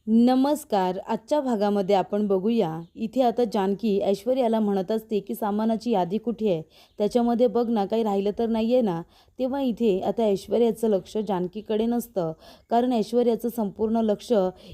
नमस्कार. आजच्या भागामध्ये आपण बघूया. इथे आता जानकी ऐश्वर्याला म्हणत असते, की "सामानाची यादी कुठे आहे? त्याच्यामध्ये बघ ना, काही राहिलं तर नाही आहे ना?" तेव्हा इथे आता ऐश्वर्याचं लक्ष जानकीकडे नसतं. कारण ऐश्वर्याचं संपूर्ण लक्ष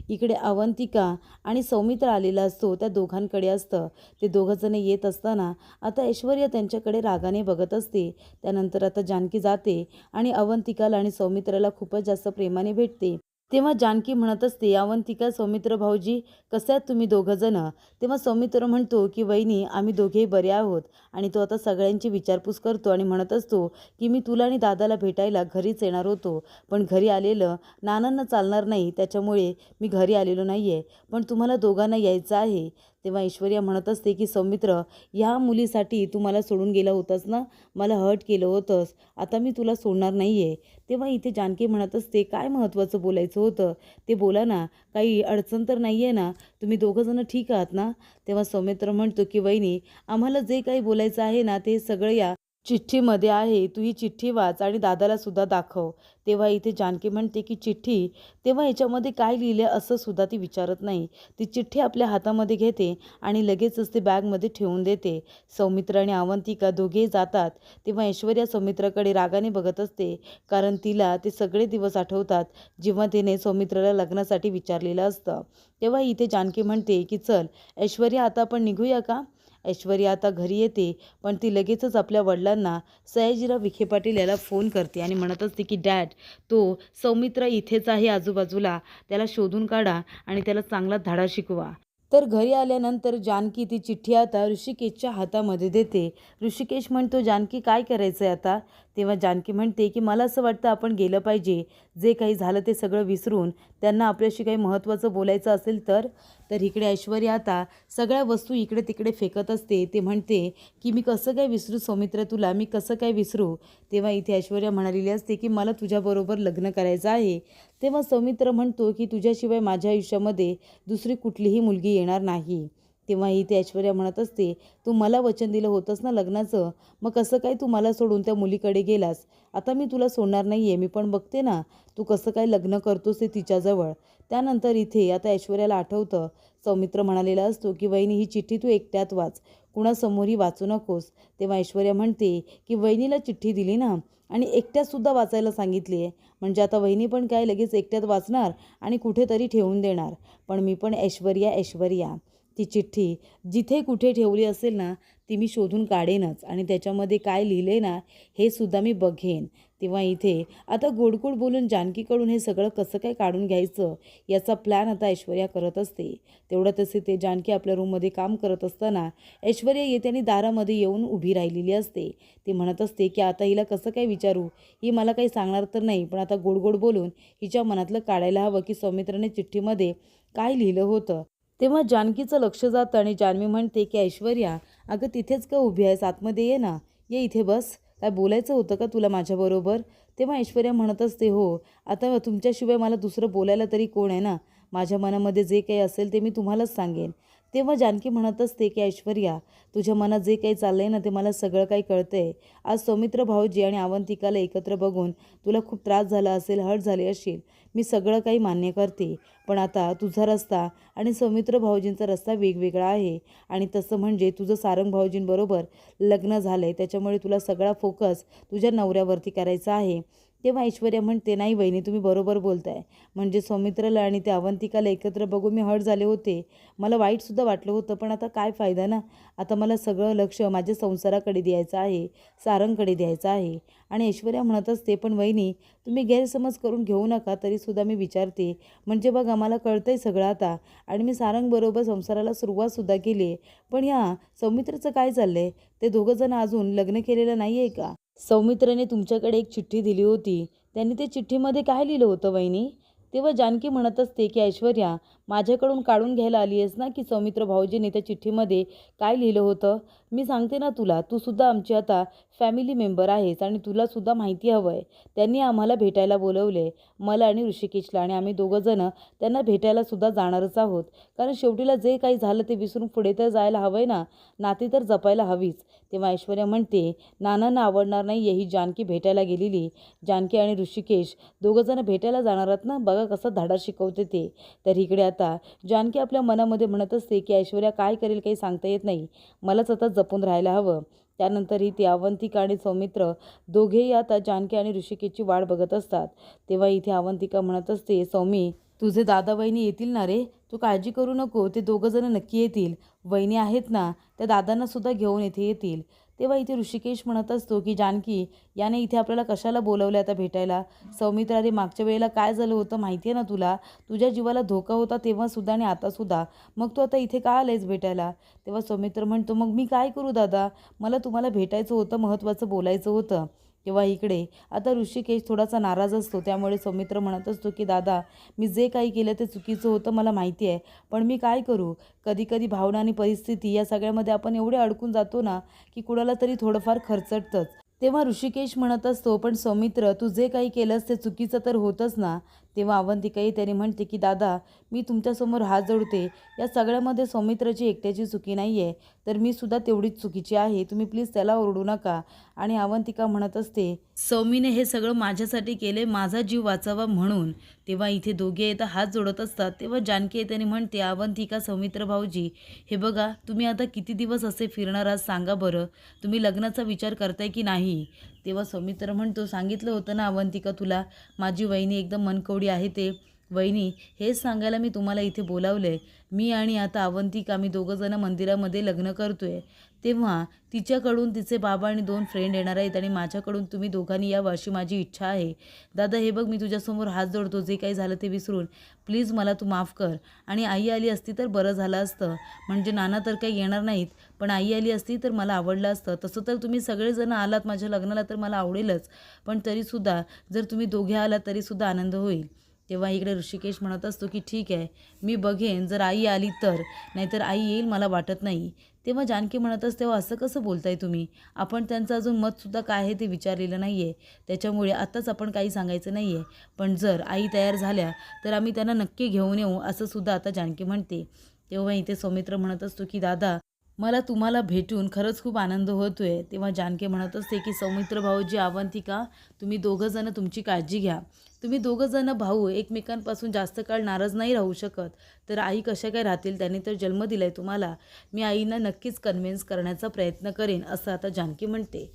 इकडे अवंतिका आणि सौमित्र आलेला असतो, त्या दोघांकडे असतं. ते दोघंजण येत असताना आता ऐश्वर्या त्यांच्याकडे रागाने बघत असते. त्यानंतर आता जानकी जाते आणि अवंतिकाला आणि सौमित्राला खूपच जास्त प्रेमाने भेटते. तेव्हा जानकी म्हणत असते, "अवंतिका, सौमित्र भाऊजी, कसे आहात तुम्ही दोघंजणं?" तेव्हा सौमित्र म्हणतो, की "वहिनी, आम्ही दोघेही बरे आहोत." आणि तो आता सगळ्यांची विचारपूस करतो आणि म्हणत असतो, की "मी तुला आणि दादाला भेटायला घरीच येणार होतो, पण घरी आलेलं नानांना चालणार नाही, त्याच्यामुळे मी घरी आलेलो नाही आहे. पण तुम्हाला दोघांना यायचं आहे." तेव्हा ऐश्वर्या म्हणत असते, की "सौमित्र, ह्या मुलीसाठी तू मला सोडून गेला होतास ना, मला हर्ट केलं होतंस. आता मी तुला सोडणार नाही आहे." तेव्हा इथे जानकी म्हणत असते, "काय महत्त्वाचं बोलायचं होतं ते बोला ना, काही अडचण तर नाही आहे ना? तुम्ही दोघंजणं ठीक आहात ना?" तेव्हा सौमित्र म्हणतो, की "वहिनी, आम्हाला जे काही बोलायचं आहे ना, ते सगळं या चिठ्ठीमध्ये आहे. तू ही चिठ्ठी वाच आणि दादाला सुद्धा दाखव." तेव्हा इथे जानकी म्हणते, की "चिठ्ठी?" तेव्हा याच्यामध्ये काय लिहिलं असं सुद्धा ती विचारत नाही. ती चिठ्ठी आपल्या हातामध्ये घेते आणि लगेचच ते बॅगमध्ये ठेवून देते. सौमित्र आणि अवंतिका दोघेही जातात. तेव्हा ऐश्वर्या सौमित्राकडे रागाने बघत असते. कारण तिला ते सगळे दिवस आठवतात, जेव्हा तिने सौमित्राला लग्नासाठी विचारलेलं असतं. तेव्हा इथे जानकी म्हणते, की "चल ऐश्वर्या, आता आपण निघूया का?" ऐश्वर्या आता घरी येते, पण ती लगेचच आपल्या वडिलांना सयाजीराव विखे पाटील याला फोन करते आणि म्हणत असते, की "डॅड, तो सौमित्र इथेच आहे आजूबाजूला. त्याला शोधून काढा आणि त्याला चांगला धडा शिकवा." तर घरी आल्यानंतर जानकी ती चिठ्ठी आता ऋषिकेशच्या हातामध्ये देते. ऋषिकेश म्हणतो, "जानकी, काय करायचं आहे आता?" तेव्हा जानकी म्हणते, की "मला असं वाटतं आपण गेलं पाहिजे. जे काही झालं ते सगळं विसरून त्यांना आपल्याशी काही महत्त्वाचं बोलायचं असेल तर." तर इकडे ऐश्वर्या आता सगळ्या वस्तू इकडे-तिकडे फेकत असते. ते म्हणते, की "मी कसं काय विसरू सौमित्र तुला? मी कसं काय विसरू?" तेव्हा इथे ऐश्वर्या म्हणालेली असते, की "मला तुझ्याबरोबर लग्न करायचं आहे." तेव्हा सौमित्र म्हणतो, की "तुझ्याशिवाय माझ्या आयुष्यामध्ये दुसरी कुठलीही मुलगी येणार नाही." तेव्हा इथे ऐश्वर्या म्हणत असते, "तू मला वचन दिलं होतंस ना लग्नाचं, मग कसं काय तू मला सोडून त्या मुलीकडे गेलास? आता मी तुला सोडणार नाही आहे. मी पण बघते ना, तू कसं काय लग्न करतोस ते तिच्याजवळ." त्यानंतर इथे आता ऐश्वर्याला आठवतं, सौमित्र म्हणालेला असतो, की "वहिनी, ही चिठ्ठी तू एकट्यात वाच. कुणासमोरही वाचू नकोस." तेव्हा ऐश्वर्या म्हणते, की "वहिनीला चिठ्ठी दिली ना आणि एकट्यातसुद्धा वाचायला सांगितली आहे. म्हणजे आता वहिनी पण काय लगेच एकट्यात वाचणार आणि कुठेतरी ठेवून देणार. पण मी पण ऐश्वर्या, ऐश्वर्या, ती चिठ्ठी जिथे कुठे ठेवली असेल ना, ती मी शोधून काढेनच आणि त्याच्यामध्ये काय लिहिलं ना, हे सुद्धा मी बघेन." तेव्हा इथे आता गोड-गोड बोलून जानकीकडून हे सगळं कसं काय काढून घ्यायचं, याचा प्लॅन आता ऐश्वर्या करत असते. तेवढ्यातच ते जानकी आपल्या रूममध्ये काम करत असताना ऐश्वर्या येते आणि दारामध्ये येऊन उभी राहिलेली असते. ती म्हणत असते, की "आता हिला कसं काय विचारू? ही मला काही सांगणार तर नाही, पण आता गोड-गोड बोलून हिच्या मनातलं काढायला हवं, की सौमित्राने चिठ्ठीमध्ये काय लिहिलं होतं." तेव्हा जानकीचं लक्ष जातं आणि जान्हवी म्हणते, की "ऐश्वर्या, अगं तिथेच का उभी आहेस? आतमध्ये ये ना. ये इथे बस. काय बोलायचं होतं का तुला माझ्याबरोबर?" तेव्हा ऐश्वर्या म्हणत असते, "हो, आता तुमच्याशिवाय मला दुसरं बोलायला तरी कोण आहे ना? माझ्या मनामध्ये जे काही असेल ते मी तुम्हालाच सांगेन." तेव्हा जानकी म्हणत असते, की "ऐश्वर्या, तुझ्या मनात जे काही चाललंय ना, ते मला सगळं काही कळतंय. आज सौमित्र भाऊजी आणि अवंतिकाला एकत्र बघून तुला खूप त्रास झाला असेल, हर्ट झाले असशील. मी सगळं काही मान्य करते. पण आता तुझा रस्ता आणि सौमित्र भाऊजींचा रस्ता वेगवेगळा आहे आणि तसं म्हणजे तुझं सारंग भाऊजींबरोबर लग्न झालं आहे, त्याच्यामुळे तुला सगळा फोकस तुझ्या नवऱ्यावरती करायचा आहे." तेव्हा ऐश्वर्या म्हणते, "नाही वहिनी, तुम्ही बरोबर बोलताय. म्हणजे सौमित्रला आणि त्या अवंतिकाला एकत्र बघून मी हर्ट झाले होते. मला वाईटसुद्धा वाटलं होतं, पण आता काय फायदा ना. आता मला सगळं लक्ष माझ्या संसाराकडे द्यायचं आहे, सारंगकडे द्यायचं आहे." आणि ऐश्वर्या म्हणत असते, "पण वहिनी, तुम्ही गैरसमज करून घेऊ नका, तरीसुद्धा मी विचारते. म्हणजे बघा, मला कळतंय सगळं आता आणि मी सारंगबरोबर संसाराला सुरुवातसुद्धा केली आहे. पण ह्या सौमित्रचं काय चाललंय? ते दोघंजण अजून लग्न केलेलं नाही आहे का? सौमित्रने तुमच्याकडे एक चिठ्ठी दिली होती. त्यांनी त्या चिठ्ठीमध्ये काय लिहिलं होतं वहिनी?" तेव्हा जानकी म्हणत असते, की "ऐश्वर्या, माझ्याकडून काढून घ्यायला आली आहेस ना, की सौमित्र भाऊजींनी त्या चिठ्ठीमध्ये काय लिहिलं होतं? मी सांगते ना तुला, तू सुद्धा आमची आता फॅमिली मेंबर आहेस आणि तुला सुद्धा माहिती हवं आहे. त्यांनी आम्हाला भेटायला बोलवले, मला आणि ऋषिकेशला, आणि आम्ही दोघंजणं त्यांना भेटायला सुद्धा जाणारच आहोत. कारण शेवटीला जे काही झालं ते विसरून पुढे तर जायला हवंय ना, नाती तर जपायला हवीच. तेव्हा ऐश्वर्या म्हणते, नानांना आवडणार नाही ही जानकी भेटायला गेलेली. जानकी आणि ऋषिकेश दोघंजणं भेटायला जाणार आहेत ना, बघा कसा धडा शिकवते ते. तर इकडे आता जानकी आपल्या मनामध्ये म्हणत असते की ऐश्वर्या काय करेल काही सांगता येत नाही, मलाच आता जपून राहायला हवं. त्यानंतरही ती अवंतिका आणि सौमित्र दोघेही आता जानकी आणि ऋषिकेशची वाट बघत असतात. तेव्हा इथे अवंतिका म्हणत असते, सौमी तुझे दादा वहिनी येतील ना रे, तू काळजी करू नको, ते दोघंजणं नक्की येतील. वहिनी आहेत ना, त्या दादांना सुद्धा घेऊन इथे येतील. तेव्हा इथे ऋषिकेश म्हणत असतो की जानकी याने इथे आपल्याला कशाला बोलवलं आता भेटायला. सौमित्र अरे मागच्या वेळेला काय झालं होतं माहिती आहे ना तुला, तुझ्या जीवाला धोका होता तेव्हा सुद्धा आणि आता सुद्धा, मग तू आता इथे का आलायस भेटायला. तेव्हा सौमित्र म्हणतो, मग मी काय करू दादा, मला तुम्हाला भेटायचं होतं, महत्त्वाचं बोलायचं होतं. तेव्हा इकडे आता ऋषिकेश थोडासा नाराज असतो. त्यामुळे सौमित्र म्हणत असतो की दादा मी जे काही केलं ते चुकीचं होतं मला माहिती आहे, पण मी काय करू, कधी कधी भावना आणि परिस्थिती या सगळ्यामध्ये आपण एवढे अडकून जातो ना की कुणाला तरी थोडंफार खरचटतंच. तेव्हा ऋषिकेश म्हणत असतो, पण सौमित्र तू जे काही केलंस ते चुकीचं तर होतंच ना. तेव्हा अवंतिकाही त्याने म्हणते की दादा मी तुमच्यासमोर हात जोडते, या सगळ्यामध्ये सौमित्राची एकट्याची चुकी नाही आहे, तर मी सुद्धा तेवढीच चुकीची आहे, तुम्ही प्लीज त्याला ओरडू नका. आणि अवंतिका म्हणत असते, सौमीने हे सगळं माझ्यासाठी केले, माझा जीव वाचावा म्हणून. तेव्हा इथे दोघे येता हात जोडत असतात. तेव्हा जानकी त्याने म्हणते, अवंतिका सौमित्र भाऊजी हे बघा, तुम्ही आता किती दिवस असे फिरणार आहात सांगा बरं, तुम्ही लग्नाचा विचार करताय की नाही. तेव्हा सौमित्र म्हणतो, सांगितलं होतं ना अवंतिका तुला, माझी वहिनी एकदम मनकवडी आहे ते. वहिनी हेच सांगायला मी तुम्हाला इथे बोलावले, मी आणि आता अवंतिका आम्ही दोघंजणं मंदिरामध्ये लग्न करतोय. तेव्हा तिच्याकडून तिचे बाबा आणि 2 फ्रेंड येणार आहेत आणि माझ्याकडून तुम्ही दोघांनी यावं अशी माझी इच्छा आहे. दादा हे बघ, मी तुझ्यासमोर हात जोडतो, जे काही झालं ते विसरून प्लीज मला तू माफ कर. आणि आई आली असती तर बरं झालं असतं, म्हणजे नाना तर काही येणार नाहीत, पण आई आली असती तर मला आवडलं असतं. तसं तर तुम्ही सगळेजण आलात माझ्या लग्नाला तर मला आवडेलच, पण तरीसुद्धा जर तुम्ही दोघे आलात तरीसुद्धा आनंद होईल. तेव्हा इकडे ऋषिकेश म्हणत असतो की ठीक आहे, मी बघेन जर आई आली तर, नाहीतर आई येईल मला वाटत नाही. तेव्हा जानकी म्हणत असते, तेव्हा असं कसं बोलताय तुम्ही, आपण त्यांचं अजून मतसुद्धा काय आहे ते विचारलेलं नाही आहे, त्याच्यामुळे आत्ताच आपण काही सांगायचं नाही आहे. पण जर आई तयार झाल्या तर आम्ही त्यांना नक्की घेऊन येऊ, असं सुद्धा आता जानकी म्हणते. तेव्हा इथे सौमित्र म्हणत असतो की दादा मला तुम्हाला भेटून खरंच खूप आनंद होतोय. तेव्हा जानकी म्हणत असते की सौमित्र भाऊजी अवंतिका तुम्ही दोघंजणं तुमची काळजी घ्या, तुम्ही दोघंजणं भाऊ एकमेकांपासून जास्त काळ नाराज नाही राहू शकत, तर आई कशा काय राहतील, त्यांनी तर जन्म दिलाय तुम्हाला, मी आईना नक्कीच कन्व्हिन्स करण्याचा प्रयत्न करेन, असं आता जानकी म्हणते.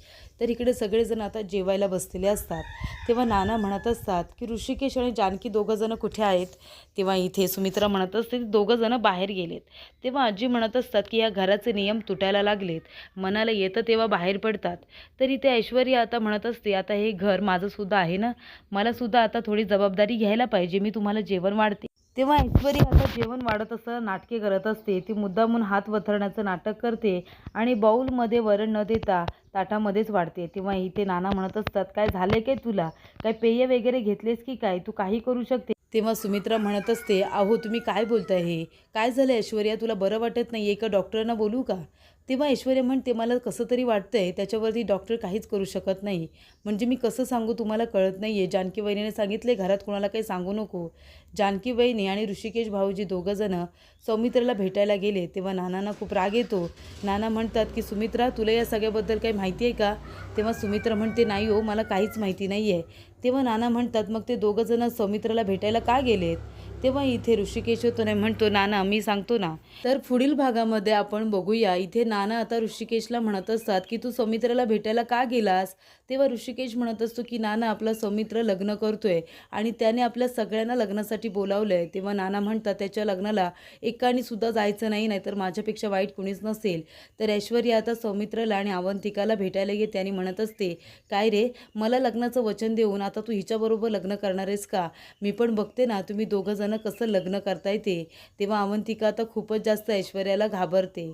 तर इकडे सगळेजण आता जेवायला बसलेले असतात. तेव्हा नाना म्हणत असतात की ऋषिकेश आणि जानकी दोघंजणं कुठे आहेत. तेव्हा इथे सुमित्रा म्हणत असते की दोघंजणं बाहेर गेलेत. तेव्हा आजी म्हणत असतात की या घराचे नियम तुटायला लागलेत, मनाला येतं तेव्हा बाहेर पडतात. तर इथे ऐश्वर्या आता म्हणत असते, आता हे घर माझं सुद्धा आहे ना, मला सुद्धा आता थोडी जबाबदारी घ्यायला पाहिजे, मी तुम्हाला जेवण वाढते. तेव्हा ऐश्वर्या आता जेवण वाढत असताना नाटके करत असते. ती मुद्दामून हात वथरण्याचं नाटक करते आणि बाऊलमध्ये वरण न देता ताटामध्येच वाढते. तेव्हा इथे नाना म्हणत असतात, काय झालंय काय तुला, काय पेय वगैरे घेतलेस की काय, तू काही करू शकते. तेव्हा सुमित्रा म्हणत असते, अहो तुम्ही काय बोलताय, हे काय झालं ऐश्वर्या, तुला बरं वाटत नाही आहे का, डॉक्टरांना बोलू का. तेव्हा ऐश्वर्या म्हणते, मला कसं तरी वाटतंय त्याच्यावरती डॉक्टर काहीच करू शकत नाही, म्हणजे मी कसं सांगू तुम्हाला कळत नाही आहे. जानकी वहिनीने सांगितले घरात कोणाला काही सांगू नको. जानकी वहिनी आणि ऋषिकेश भाऊजी दोघंजणं सौमित्राला भेटायला गेले. तेव्हा नानांना खूप राग येतो. नाना म्हणतात की सुमित्रा तुला या सगळ्याबद्दल काही माहिती आहे का. तेव्हा सुमित्रा म्हणते, नाही हो मला काहीच माहिती नाही आहे. तेव्हा नाना म्हणतात, मग ते दोघंजणं सौमित्राला भेटायला का गेलेत. तेव्हा इथे ऋषिकेश होतो नाही म्हणतो, नाना मी सांगतो ना. तर पुढील भागामध्ये आपण बघूया. इथे नाना आता ऋषिकेशला म्हणत असतात की तू सौमित्राला भेटायला का गेलास. तेव्हा ऋषिकेश म्हणत असतो की नाना आपला सौमित्र लग्न करतोय आणि त्याने आपल्या सगळ्यांना लग्नासाठी बोलावलंय. तेव्हा नाना म्हणतात, त्याच्या लग्नाला एकाने सुद्धा जायचं नाही, नाहीतर माझ्यापेक्षा वाईट कुणीच नसेल. तर ऐश्वर्या आता सौमित्रला आणि अवंतिकाला भेटायला येते आणि म्हणत असते, काय रे मला लग्नाचं वचन देऊन आता तू हिच्याबरोबर लग्न करणार आहेस का, मी पण बघते ना तुम्ही दोघंजणं कसं लग्न करताय ते. तेव्हा अवंतिका आता खूपच जास्त ऐश्वर्याला घाबरते.